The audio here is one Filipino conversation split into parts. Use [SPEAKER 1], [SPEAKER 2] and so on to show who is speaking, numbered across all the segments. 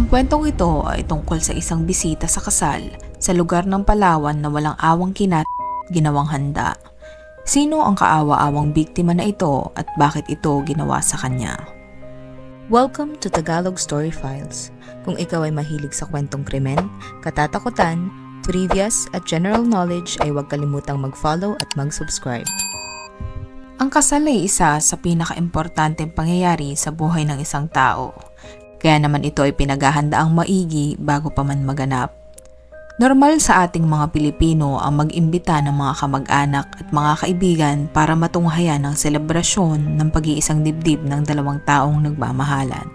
[SPEAKER 1] Ang kwentong ito ay tungkol sa isang bisita sa kasal sa lugar ng Palawan na walang awang ginawang handa. Sino ang kaawa-awang biktima na ito at bakit ito ginawa sa kanya? Welcome to Tagalog Story Files. Kung ikaw ay mahilig sa kwentong krimen, katatakutan, trivias at general knowledge ay huwag kalimutang mag-follow at mag-subscribe. Ang kasal ay isa sa pinaka-importanteng pangyayari sa buhay ng isang tao. Kaya naman ito ay pinaghahandaang maigi bago pa man maganap. Normal sa ating mga Pilipino ang mag-imbita ng mga kamag-anak at mga kaibigan para matunghayan ang selebrasyon ng pag-iisang dibdib ng dalawang taong nagmamahalan.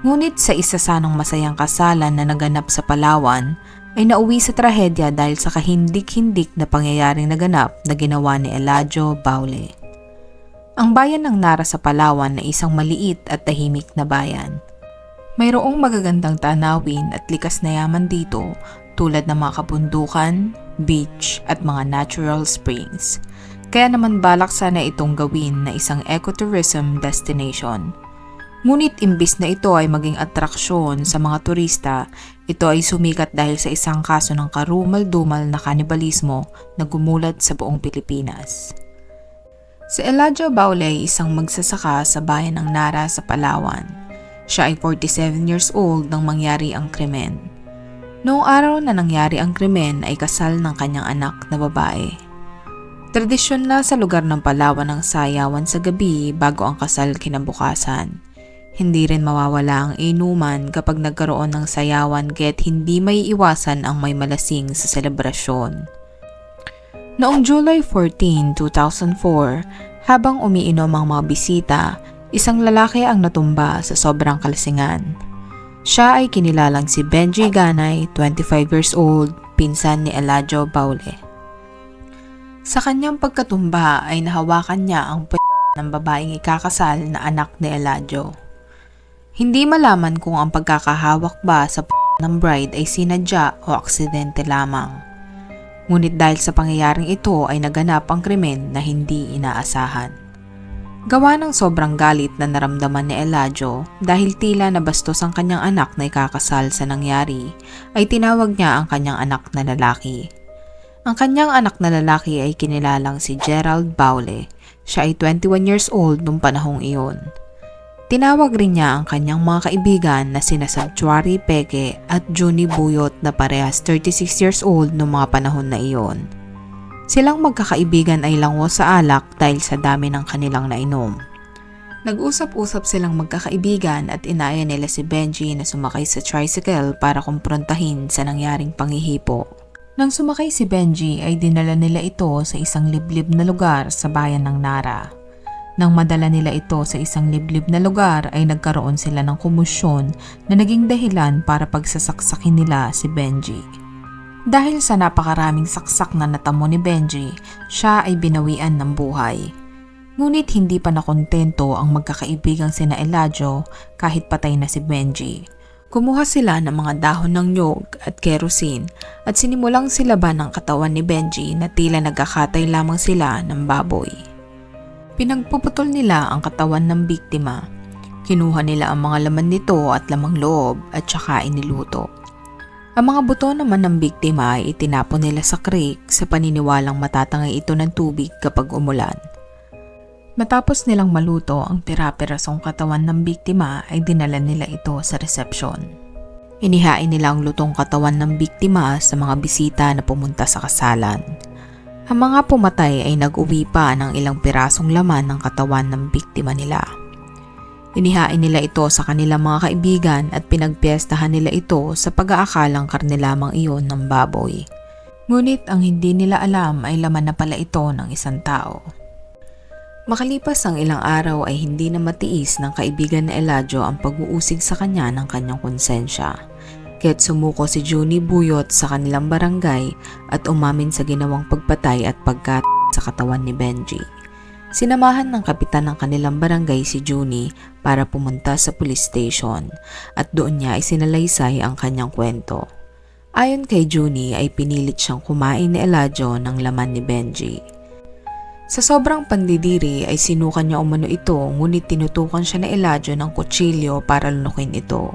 [SPEAKER 1] Ngunit sa isa sanang masayang kasalan na naganap sa Palawan, ay nauwi sa trahedya dahil sa kahindik-hindik na pangyayaring naganap na ginawa ni Eladio Baule. Ang bayan ng Nara sa Palawan ay isang maliit at tahimik na bayan. Mayroong magagandang tanawin at likas na yaman dito tulad ng mga kabundukan, beach at mga natural springs. Kaya naman balak sana itong gawin na isang ecotourism destination. Ngunit imbis na ito ay maging atraksyon sa mga turista, ito ay sumikat dahil sa isang kaso ng karumal-dumal na kanibalismo na gumulat sa buong Pilipinas. Si Eladio Baule ay isang magsasaka sa bayan ng Nara sa Palawan. Siya ay 47 years old nang mangyari ang krimen. Noong araw na nangyari ang krimen ay kasal ng kanyang anak na babae. Tradisyon na sa lugar ng Palawan ang sayawan sa gabi bago ang kasal kinabukasan. Hindi rin mawawala ang inuman kapag nagkaroon ng sayawan kaya't hindi may iwasan ang may malasing sa selebrasyon. Noong July 14, 2004, habang umiinom ang mga bisita, isang lalaki ang natumba sa sobrang kalasingan. Siya ay kinilalang si Benji Ganay, 25 years old, pinsan ni Eladio Baule. Sa kanyang pagkatumba ay nahawakan niya ang ng babaeng ikakasal na anak ni Eladio. Hindi malaman kung ang pagkakahawak ba sa ng bride ay sinadya o aksidente lamang. Ngunit dahil sa pangyayaring ito ay naganap ang krimen na hindi inaasahan. Gawa ng sobrang galit na naramdaman ni Eladio dahil tila nabastos ang kanyang anak na ikakasal sa nangyari, ay tinawag niya ang kanyang anak na lalaki. Ang kanyang anak na lalaki ay kinilalang si Gerald Baule. Siya ay 21 years old noong panahong iyon. Tinawag rin niya ang kanyang mga kaibigan na sina Sanctuary Peke at Junie Buyot na parehas 36 years old noong mga panahon na iyon. Silang magkakaibigan ay langwa sa alak dahil sa dami ng kanilang nainom. Nag-usap-usap silang magkakaibigan at inaya nila si Benji na sumakay sa tricycle para kumprontahin sa nangyaring panghihipo. Nang sumakay si Benji ay dinala nila ito sa isang liblib na lugar sa bayan ng Nara. Nang madala nila ito sa isang liblib na lugar ay nagkaroon sila ng komosyon na naging dahilan para pagsasaksakin nila si Benji. Dahil sa napakaraming saksak na natamo ni Benji, siya ay binawian ng buhay. Ngunit hindi pa nakontento ang magkakaibigang sina Eladio kahit patay na si Benji. Kumuha sila ng mga dahon ng nyog at kerosene at sinimulang silaban ang katawan ni Benji na tila nagkakatay lamang sila ng baboy. Pinagpuputol nila ang katawan ng biktima. Kinuha nila ang mga laman nito at lamang loob at saka iniluto. Ang mga buto naman ng biktima ay itinapon nila sa creek sa paniniwalang matatangay ito ng tubig kapag umulan. Matapos nilang maluto ang pira-pirasong katawan ng biktima ay dinala nila ito sa resepsyon. Inihain nila ang lutong katawan ng biktima sa mga bisita na pumunta sa kasalan. Ang mga pumatay ay nag-uwi pa ng ilang pirasong laman ng katawan ng biktima nila. Inihain nila ito sa kanilang mga kaibigan at pinagpiestahan nila ito sa pag-aakalang karne lamang iyon ng baboy. Ngunit ang hindi nila alam ay laman na pala ito ng isang tao. Makalipas ang ilang araw ay hindi na matiis ng kaibigan na Eladio ang pag-uusig sa kanya ng kanyang konsensya. Kaya't sumuko si Junie Buyot sa kanilang barangay at umamin sa ginawang pagpatay at pagkat sa katawan ni Benji. Sinamahan ng kapitan ng kanilang barangay si Junie para pumunta sa police station at doon niya isinalaysay ang kanyang kwento. Ayon kay Junie ay pinilit siyang kumain ni Eladio ng laman ni Benji. Sa sobrang pandidiri ay sinukan niya umano ito ngunit tinutukan siya ni Eladio ng kutsilyo para lunukin ito.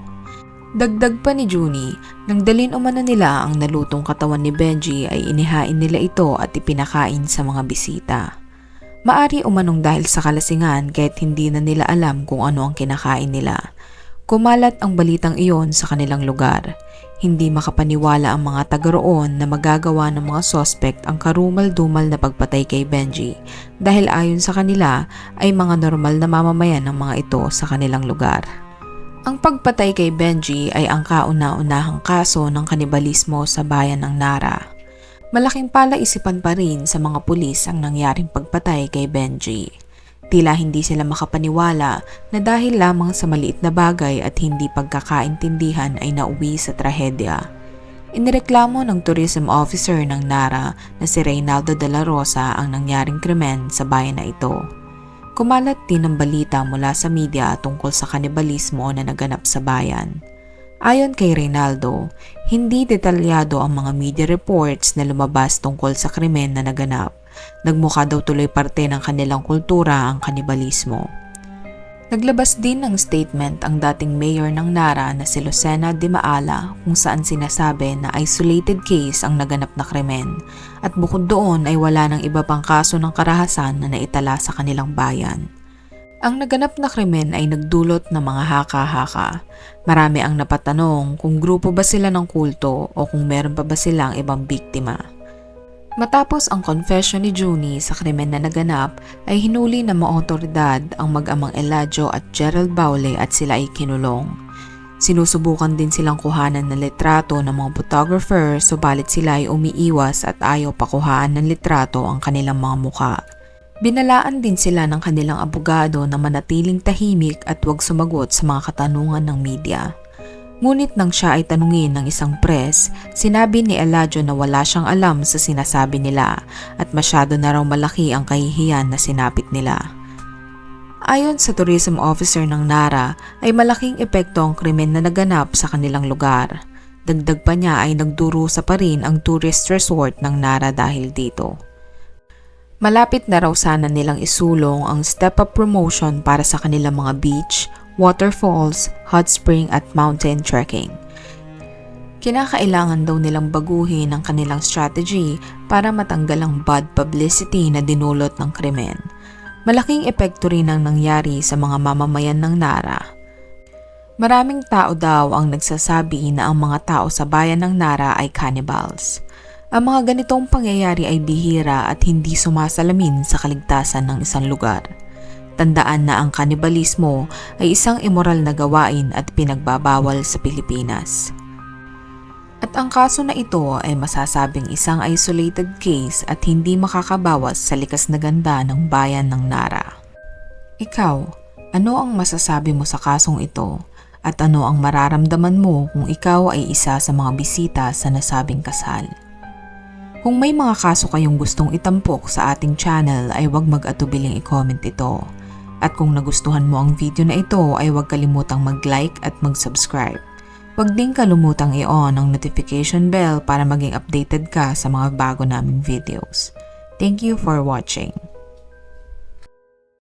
[SPEAKER 1] Dagdag pa ni Junie, nang dalin umano nila ang nalutong katawan ni Benji ay inihain nila ito at ipinakain sa mga bisita. Maari umanong dahil sa kalasingan kahit hindi na nila alam kung ano ang kinakain nila. Kumalat ang balitang iyon sa kanilang lugar. Hindi makapaniwala ang mga taga roon na magagawa ng mga sospek ang karumal-dumal na pagpatay kay Benji dahil ayon sa kanila ay mga normal na mamamayan ng mga ito sa kanilang lugar. Ang pagpatay kay Benji ay ang kauna-unahang kaso ng kanibalismo sa bayan ng Nara. Malaking palaisipan pa rin sa mga pulis ang nangyaring pagpatay kay Benji. Tila hindi sila makapaniwala na dahil lamang sa maliit na bagay at hindi pagkakaintindihan ay nauwi sa trahedya. Inireklamo ng tourism officer ng Nara na si Reynaldo de la Rosa ang nangyaring krimen sa bayan na ito. Kumalat din ang balita mula sa media tungkol sa kanibalismo na naganap sa bayan. Ayon kay Reynaldo, hindi detalyado ang mga media reports na lumabas tungkol sa krimen na naganap. Nagmukha daw tuloy parte ng kanilang kultura ang kanibalismo. Naglabas din ng statement ang dating mayor ng Nara na si Lucena de Maala kung saan sinasabi na isolated case ang naganap na krimen at bukod doon ay wala ng iba pang kaso ng karahasan na naitala sa kanilang bayan. Ang naganap na krimen ay nagdulot ng mga haka-haka. Marami ang napatanong kung grupo ba sila ng kulto o kung meron pa ba silang ibang biktima. Matapos ang confession ni Junie sa krimen na naganap ay hinuli ng mga otoridad ang mag-amang Eladio at Gerald Baule at sila ay kinulong. Sinusubukan din silang kuhanan ng litrato ng mga photographer subalit sila ay umiiwas at ayaw pakuhaan ng litrato ang kanilang mga mukha. Binalaan din sila ng kanilang abogado na manatiling tahimik at huwag sumagot sa mga katanungan ng media. Ngunit nang siya ay tanungin ng isang press, sinabi ni Eladio na wala siyang alam sa sinasabi nila at masyado na raw malaki ang kahihiyan na sinapit nila. Ayon sa tourism officer ng Nara ay malaking epekto ang krimen na naganap sa kanilang lugar. Dagdag pa niya ay nagdurusa pa rin ang tourist resort ng Nara dahil dito. Malapit na raw sana nilang isulong ang step-up promotion para sa kanilang mga beach, waterfalls, hot spring at mountain trekking. Kinakailangan daw nilang baguhin ang kanilang strategy para matanggal ang bad publicity na dinulot ng krimen. Malaking epekto rin ang nangyari sa mga mamamayan ng Nara. Maraming tao daw ang nagsasabi na ang mga tao sa bayan ng Nara ay cannibals. Ang mga ganitong pangyayari ay bihira at hindi sumasalamin sa kaligtasan ng isang lugar. Tandaan na ang kanibalismo ay isang immoral na gawain at pinagbabawal sa Pilipinas. At ang kaso na ito ay masasabing isang isolated case at hindi makakabawas sa likas na ganda ng bayan ng Nara. Ikaw, ano ang masasabi mo sa kasong ito? At ano ang mararamdaman mo kung ikaw ay isa sa mga bisita sa nasabing kasal? Kung may mga kaso kayong gustong itampok sa ating channel ay huwag mag-atubiling i-comment ito. At kung nagustuhan mo ang video na ito ay huwag kalimutang mag-like at mag-subscribe. Huwag din kalimutang i-on ang notification bell para maging updated ka sa mga bago naming videos. Thank you for watching.